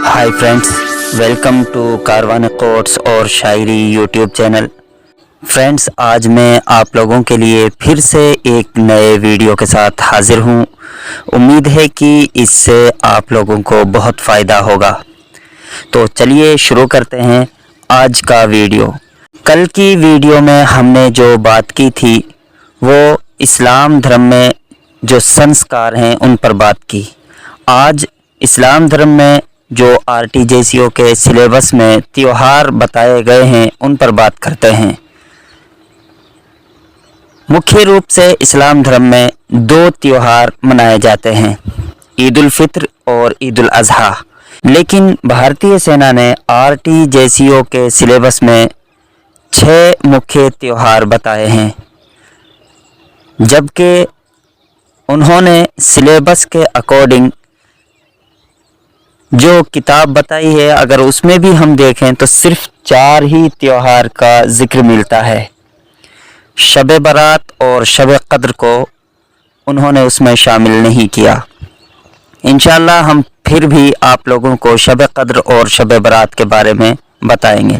Hi friends, welcome to Karwan quotes और शायरी YouTube channel. Friends, आज मैं आप लोगों के लिए फिर से एक नए वीडियो के साथ हाजिर हूँ। उम्मीद है कि इससे आप लोगों को बहुत फ़ायदा होगा। तो चलिए शुरू करते हैं आज का वीडियो। कल की वीडियो में हमने जो बात की थी वो इस्लाम धर्म में जो संस्कार हैं उन पर बात की। आज इस्लाम धर्म में जो आरटीजीएसईओ के सिलेबस में त्योहार बताए गए हैं उन पर बात करते हैं। मुख्य रूप से इस्लाम धर्म में दो त्योहार मनाए जाते हैं, ईद उल फित्र और ईद उल अज़हा। लेकिन भारतीय सेना ने आरटीजीएसईओ के सिलेबस में 6 मुख्य त्योहार बताए हैं, जबकि उन्होंने सिलेबस के अकॉर्डिंग जो किताब बताई है अगर उसमें भी हम देखें तो सिर्फ 4 ही त्योहार का जिक्र मिलता है। शब बारात और शब कद्र को उन्होंने उसमें शामिल नहीं किया। इंशाअल्लाह हम फिर भी आप लोगों को शब कद्र और शब बारात के बारे में बताएंगे।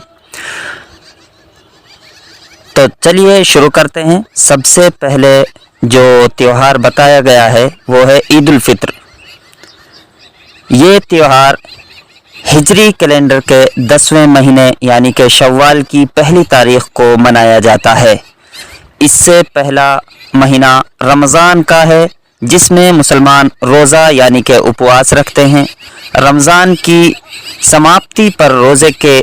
तो चलिए शुरू करते हैं। सबसे पहले जो त्योहार बताया गया है वो है ईद उल फित्र। ये त्यौहार हिजरी कैलेंडर के 10वें महीने यानी कि शव्वाल की पहली तारीख को मनाया जाता है। इससे पहला महीना रमज़ान का है, जिसमें मुसलमान रोज़ा यानी कि उपवास रखते हैं। रमज़ान की समाप्ति पर रोज़े के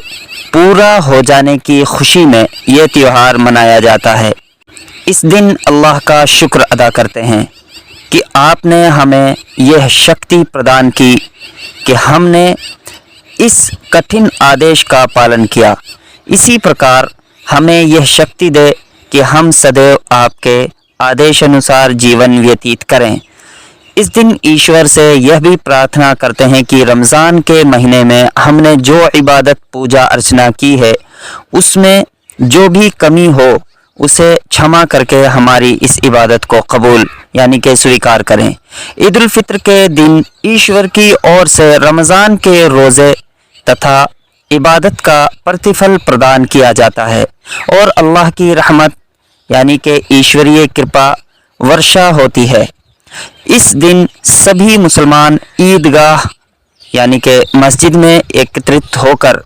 पूरा हो जाने की खुशी में ये त्यौहार मनाया जाता है। इस दिन अल्लाह का शुक्र अदा करते हैं कि आपने हमें यह शक्ति प्रदान की कि हमने इस कठिन आदेश का पालन किया। इसी प्रकार हमें यह शक्ति दे कि हम सदैव आपके आदेश अनुसार जीवन व्यतीत करें। इस दिन ईश्वर से यह भी प्रार्थना करते हैं कि रमज़ान के महीने में हमने जो इबादत पूजा अर्चना की है उसमें जो भी कमी हो उसे क्षमा करके हमारी इस इबादत को कबूल यानी कि स्वीकार करें। ईद उल फित्र के दिन ईश्वर की ओर से रमज़ान के रोज़े तथा इबादत का प्रतिफल प्रदान किया जाता है और अल्लाह की रहमत यानी कि ईश्वरीय कृपा वर्षा होती है। इस दिन सभी मुसलमान ईदगाह यानी कि मस्जिद में एकत्रित होकर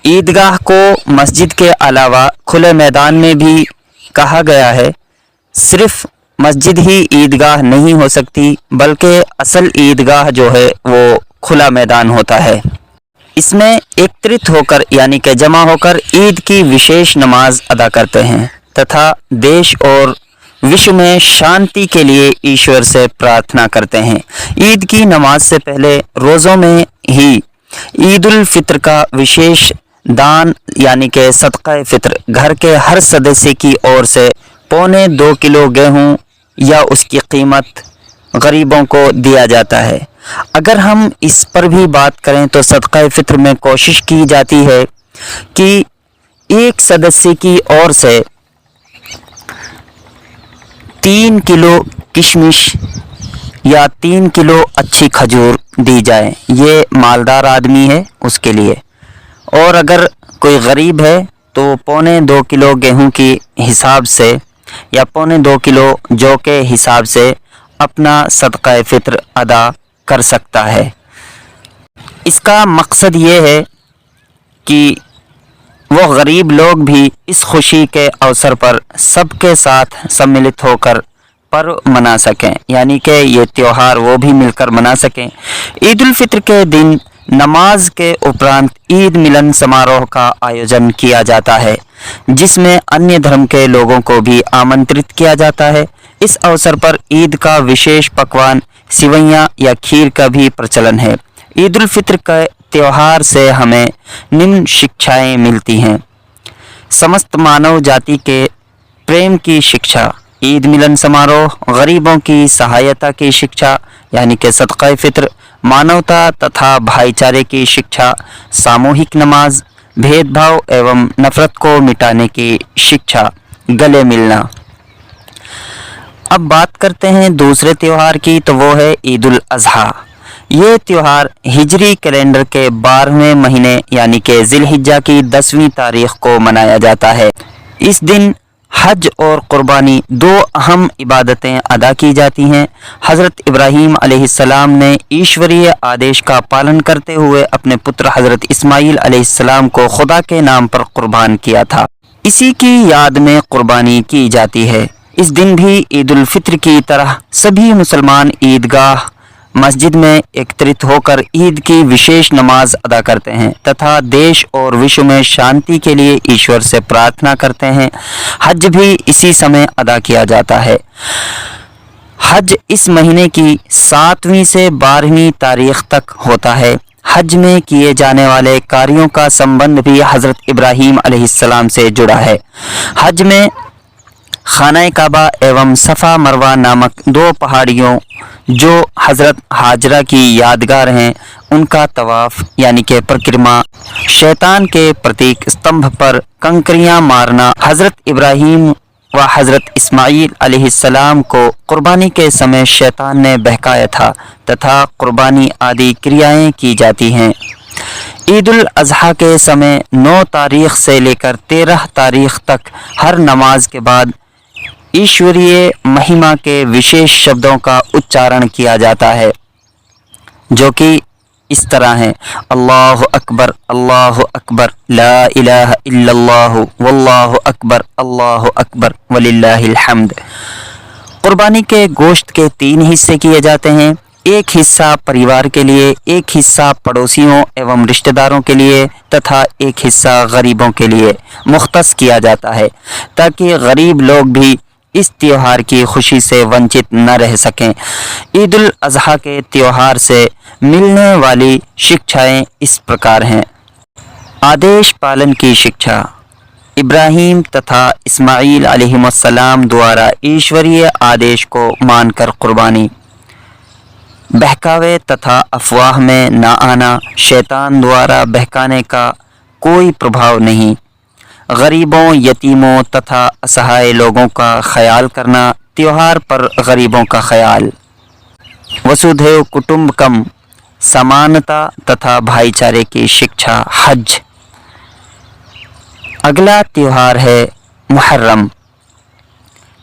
ईदगाह को मस्जिद के अलावा खुले मैदान में भी कहा गया है। सिर्फ मस्जिद ही ईदगाह नहीं हो सकती, बल्कि असल ईदगाह जो है वो खुला मैदान होता है। इसमें एकत्रित होकर यानी कि जमा होकर ईद की विशेष नमाज अदा करते हैं तथा देश और विश्व में शांति के लिए ईश्वर से प्रार्थना करते हैं। ईद की नमाज से पहले रोज़ों में ही ईद उल फित्र का विशेष दान यानी कि सदका फित्र घर के हर सदस्य की ओर से 2.25 किलो गेहूँ या उसकी कीमत गरीबों को दिया जाता है। अगर हम इस पर भी बात करें तो सदका फित्र में कोशिश की जाती है कि एक सदस्य की ओर से 3 किलो किशमिश या 3 किलो अच्छी खजूर दी जाए। ये मालदार आदमी है उसके लिए, और अगर कोई गरीब है तो 2.25 किलो गेहूं के हिसाब से या 2.25 किलो जौ के हिसाब से अपना सदका फित्र अदा कर सकता है। इसका मकसद ये है कि वो गरीब लोग भी इस खुशी के अवसर पर सबके साथ सम्मिलित होकर पर्व मना सकें, यानी कि ये त्यौहार वो भी मिलकर मना सकें। ईद उल फित्र के दिन नमाज के उपरांत ईद मिलन समारोह का आयोजन किया जाता है, जिसमें अन्य धर्म के लोगों को भी आमंत्रित किया जाता है। इस अवसर पर ईद का विशेष पकवान सिवैयाँ या खीर का भी प्रचलन है। ईद उल फित्र के त्यौहार से हमें निम्न शिक्षाएं मिलती हैं। समस्त मानव जाति के प्रेम की शिक्षा, ईद मिलन समारोह, गरीबों की सहायता की शिक्षा यानी कि सदका फित्र, मानवता तथा भाईचारे की शिक्षा, सामूहिक नमाज, भेदभाव एवं नफरत को मिटाने की शिक्षा, गले मिलना। अब बात करते हैं दूसरे त्यौहार की, तो वो है ईद उल अज़हा। ये त्यौहार हिजरी कैलेंडर के 12वें महीने यानी कि ज़िलहिज्जा की 10वीं तारीख को मनाया जाता है। इस दिन हज और कुर्बानी दो अहम इबादतें अदा की जाती हैं। हज़रत इब्राहीम अलैहिस्सलाम ने ईश्वरीय आदेश का पालन करते हुए अपने पुत्र हज़रत इस्माईल अलैहिस्सलाम को खुदा के नाम पर कुर्बान किया था। इसी की याद में कुर्बानी की जाती है। इस दिन भी ईद उल फित्र की तरह सभी मुसलमान ईदगाह मस्जिद में एकत्रित होकर ईद की विशेष नमाज अदा करते हैं तथा देश और विश्व में शांति के लिए ईश्वर से प्रार्थना करते हैं। हज भी इसी समय अदा किया जाता है। हज इस महीने की 7वीं से 12वीं तारीख तक होता है। हज में किए जाने वाले कार्यों का संबंध भी हज़रत इब्राहीम अलैहिस्सलाम से जुड़ा है। हज में खाना काबा एवं सफ़ा मरवा नामक दो पहाड़ियों जो हज़रत हाजरा की यादगार हैं उनका तवाफ़ यानी कि परिक्रमा, शैतान के प्रतीक स्तंभ पर कंकरियां मारना, हज़रत इब्राहीम व हज़रत इस्माईल अलैहिस्सलाम को कुर्बानी के समय शैतान ने बहकाया था तथा कुर्बानी आदि क्रियाएं की जाती हैं। ईद उल अज़हा के समय 9 तारीख से लेकर 13 तारीख तक हर नमाज के बाद ईश्वरीय महिमा के विशेष शब्दों का उच्चारण किया जाता है जो कि इस तरह हैं: अल्लाहु अकबर ला इलाहा इल्लल्लाहु वल्लाहु अकबर वलिल्लाहिल हम्द। कुर्बानी के गोश्त के 3 हिस्से किए जाते हैं। एक हिस्सा परिवार के लिए, एक हिस्सा पड़ोसियों एवं रिश्तेदारों के लिए तथा एक हिस्सा गरीबों के लिए मुख्तस किया जाता है ताकि गरीब लोग भी इस त्योहार की खुशी से वंचित न रह सकें। ईद उल अज़हा के त्योहार से मिलने वाली शिक्षाएं इस प्रकार हैं। आदेश पालन की शिक्षा। इब्राहीम तथा इस्माईल अलैहिस्सलाम द्वारा ईश्वरीय आदेश को मानकर कुर्बानी। बहकावे तथा अफवाह में न आना, शैतान द्वारा बहकाने का कोई प्रभाव नहीं। गरीबों, यतीमों तथा असहाय लोगों का ख्याल करना, त्योहार पर गरीबों का ख्याल। वसुधैव कुटुंबकम, समानता तथा भाईचारे की शिक्षा। हज। अगला त्योहार है मुहर्रम।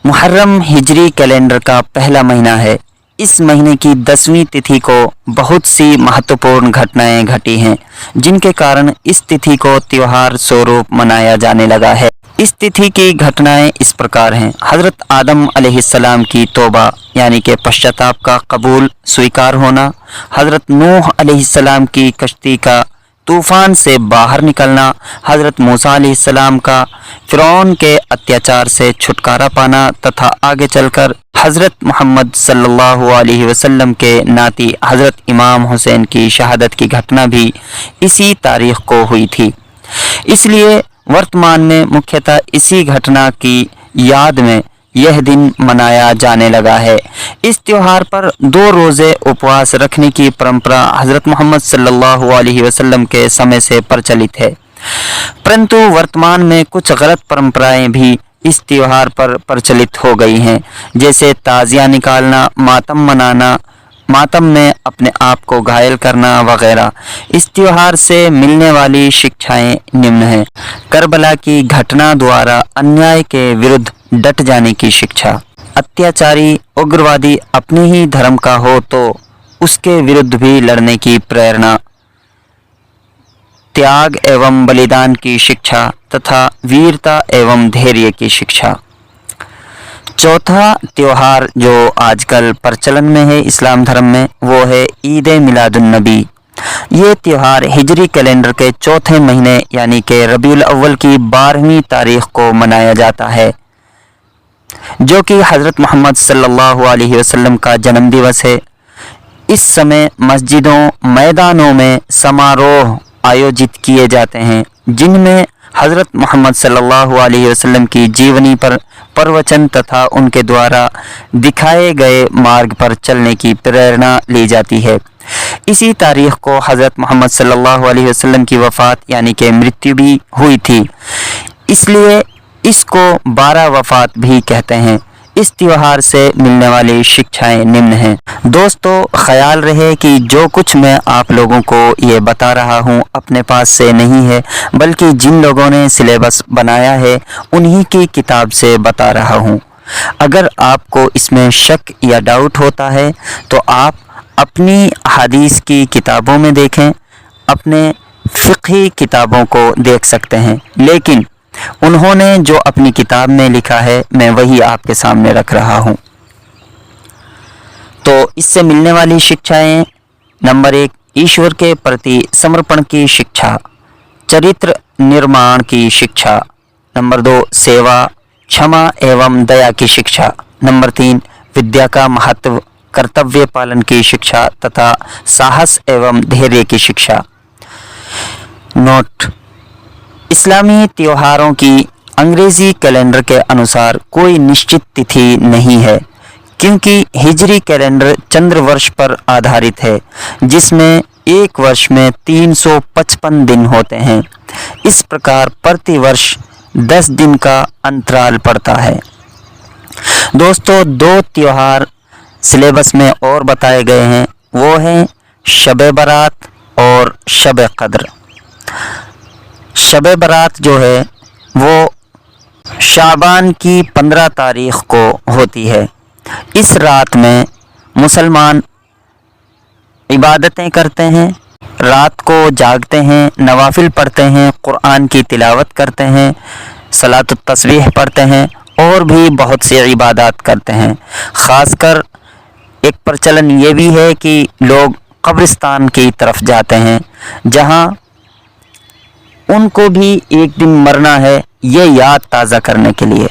मुहर्रम हिजरी कैलेंडर का पहला महीना है। इस महीने की 10वीं तिथि को बहुत सी महत्वपूर्ण घटनाएं घटी हैं जिनके कारण इस तिथि को त्योहार स्वरूप मनाया जाने लगा है। इस तिथि की घटनाएं इस प्रकार हैं। हज़रत आदम अलैहिस्सलाम की तौबा यानी कि पश्चाताप का कबूल स्वीकार होना, हज़रत नूह अलैहिस्सलाम की कश्ती का तूफ़ान से बाहर निकलना, हज़रत मूसा अलैहिस्सलाम का फ़िरौन के अत्याचार से छुटकारा पाना तथा आगे चलकर हज़रत मोहम्मद सल्लल्लाहु अलैहि वसल्लम के नाती हज़रत इमाम हुसैन की शहादत की घटना भी इसी तारीख को हुई थी। इसलिए वर्तमान में मुख्यतः इसी घटना की याद में यह दिन मनाया जाने लगा है। इस त्योहार पर 2 रोज़े उपवास रखने की परंपरा हज़रत मोहम्मद सल्लल्लाहु अलैहि वसल्लम के समय से प्रचलित है, परंतु वर्तमान में कुछ गलत परंपराएं भी इस त्योहार पर प्रचलित हो गई हैं, जैसे ताज़िया निकालना, मातम मनाना, मातम में अपने आप को घायल करना वगैरह। इस त्योहार से मिलने वाली शिक्षाएं निम्न हैं। करबला की घटना द्वारा अन्याय के विरुद्ध डट जाने की शिक्षा। अत्याचारी उग्रवादी अपने ही धर्म का हो तो उसके विरुद्ध भी लड़ने की प्रेरणा। त्याग एवं बलिदान की शिक्षा तथा वीरता एवं धैर्य की शिक्षा। चौथा त्योहार जो आजकल प्रचलन में है इस्लाम धर्म में, वो है ईद मिलादुन नबी। ये त्योहार हिजरी कैलेंडर के चौथे महीने यानी कि रबीउल अव्वल की 12वीं तारीख को मनाया जाता है, जो कि हज़रत मोहम्मद सल्लल्लाहु अलैहि वसल्लम का जन्म दिवस है। इस समय मस्जिदों, मैदानों में समारोह आयोजित किए जाते हैं जिनमें हज़रत मोहम्मद सल्लल्लाहु अलैहि वसल्लम की जीवनी पर प्रवचन तथा उनके द्वारा दिखाए गए मार्ग पर चलने की प्रेरणा ली जाती है। इसी तारीख को हज़रत मोहम्मद सल्लल्लाहु अलैहि वसल्लम की वफ़ात यानी कि मृत्यु भी हुई थी, इसलिए इसको 12 वफ़ात भी कहते हैं। इस त्योहार से मिलने वाली शिक्षाएं निम्न हैं। दोस्तों, ख्याल रहे कि जो कुछ मैं आप लोगों को ये बता रहा हूँ अपने पास से नहीं है, बल्कि जिन लोगों ने सिलेबस बनाया है उन्हीं की किताब से बता रहा हूँ। अगर आपको इसमें शक या डाउट होता है तो आप अपनी हदीस की किताबों में देखें, अपने फ़िक़ही किताबों को देख सकते हैं, लेकिन उन्होंने जो अपनी किताब में लिखा है मैं वही आपके सामने रख रहा हूँ। तो इससे मिलने वाली शिक्षाएं, नंबर 1, ईश्वर के प्रति समर्पण की शिक्षा, चरित्र निर्माण की शिक्षा। नंबर 2, सेवा, क्षमा एवं दया की शिक्षा। नंबर 3, विद्या का महत्व, कर्तव्य पालन की शिक्षा तथा साहस एवं धैर्य की शिक्षा। नोट: इस्लामी त्योहारों की अंग्रेज़ी कैलेंडर के अनुसार कोई निश्चित तिथि नहीं है, क्योंकि हिजरी कैलेंडर चंद्र वर्ष पर आधारित है, जिसमें एक वर्ष में 355 दिन होते हैं। इस प्रकार प्रति वर्ष 10 दिन का अंतराल पड़ता है। दोस्तों, 2 त्योहार सिलेबस में और बताए गए हैं, वो हैं शब बारात और शब कद्र। शब बारात जो है वो शाबान की 15 तारीख़ को होती है। इस रात में मुसलमान इबादतें करते हैं, रात को जागते हैं, नवाफिल पढ़ते हैं, कुरान की तिलावत करते हैं, सलातुत तस्बीह पढ़ते हैं और भी बहुत सी इबादत करते हैं। ख़ासकर एक प्रचलन ये भी है कि लोग कब्रिस्तान की तरफ जाते हैं, जहाँ उनको भी एक दिन मरना है, ये याद ताज़ा करने के लिए।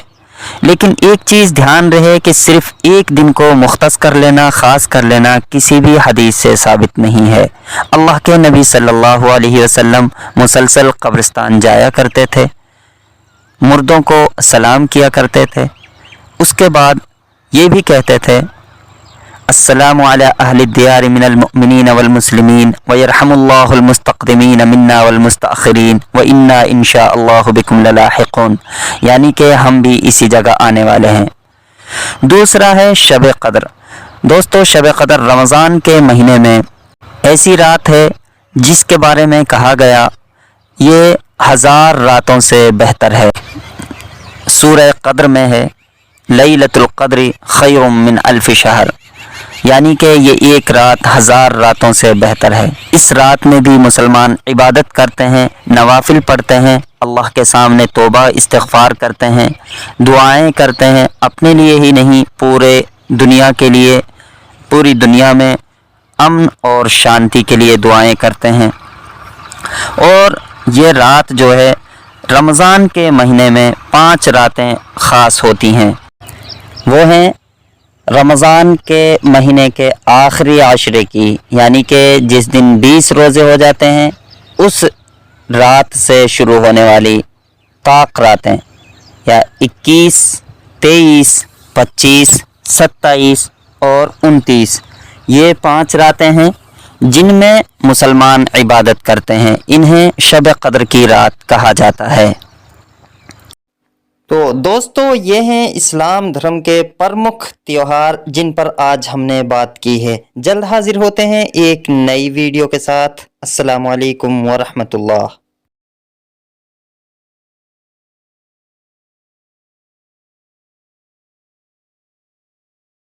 लेकिन एक चीज़ ध्यान रहे कि सिर्फ़ एक दिन को मुख्तस कर लेना, ख़ास कर लेना किसी भी हदीस से साबित नहीं है। अल्लाह के नबी सल्लल्लाहु अलैहि वसल्लम मुसलसल कब्रिस्तान जाया करते थे, मुर्दों को सलाम किया करते थे, उसके बाद ये भी कहते थे अस्सलामु अला अहलि दियार मिनल मुअमिनीन वल मुस्लिमीन व यरहमुल्लाहुल मुस्तक़दिमीन मिन्ना वल मुस्तअखिरीन व इन्ना इंशाअल्लाहु बिकुम ललाहिक़ून, यानी कि हम भी इसी जगह आने वाले हैं। दूसरा है शब कद्र। दोस्तों, शब कद्र रमज़ान के महीने में ऐसी रात है जिसके बारे में कहा गया ये 1000 रातों से बेहतर है। सूरह कद्र में है लैलतुल क़द्रि खैरुम मिन अल्फ़ि शहर, यानी कि ये एक रात 1000 रातों से बेहतर है। इस रात में भी मुसलमान इबादत करते हैं, नवाफिल पढ़ते हैं, अल्लाह के सामने तौबा इस्तिग़फ़ार करते हैं, दुआएं करते हैं, अपने लिए ही नहीं पूरे दुनिया के लिए, पूरी दुनिया में अमन और शांति के लिए दुआएं करते हैं। और ये रात जो है रमज़ान के महीने में 5 रातें ख़ास होती हैं। वो हैं रमज़ान के महीने के आखिरी आशरे की, यानी कि जिस दिन 20 रोज़े हो जाते हैं उस रात से शुरू होने वाली ताक रातें, या 21, 23, 25, 27 और 29, ये 5 रातें हैं जिनमें मुसलमान इबादत करते हैं। इन्हें शब कद्र की रात कहा जाता है। तो दोस्तों, ये हैं इस्लाम धर्म के प्रमुख त्योहार जिन पर आज हमने बात की है। जल्द हाजिर होते हैं एक नई वीडियो के साथ। अस्सलामु अलैकुम व रहमतुल्लाह।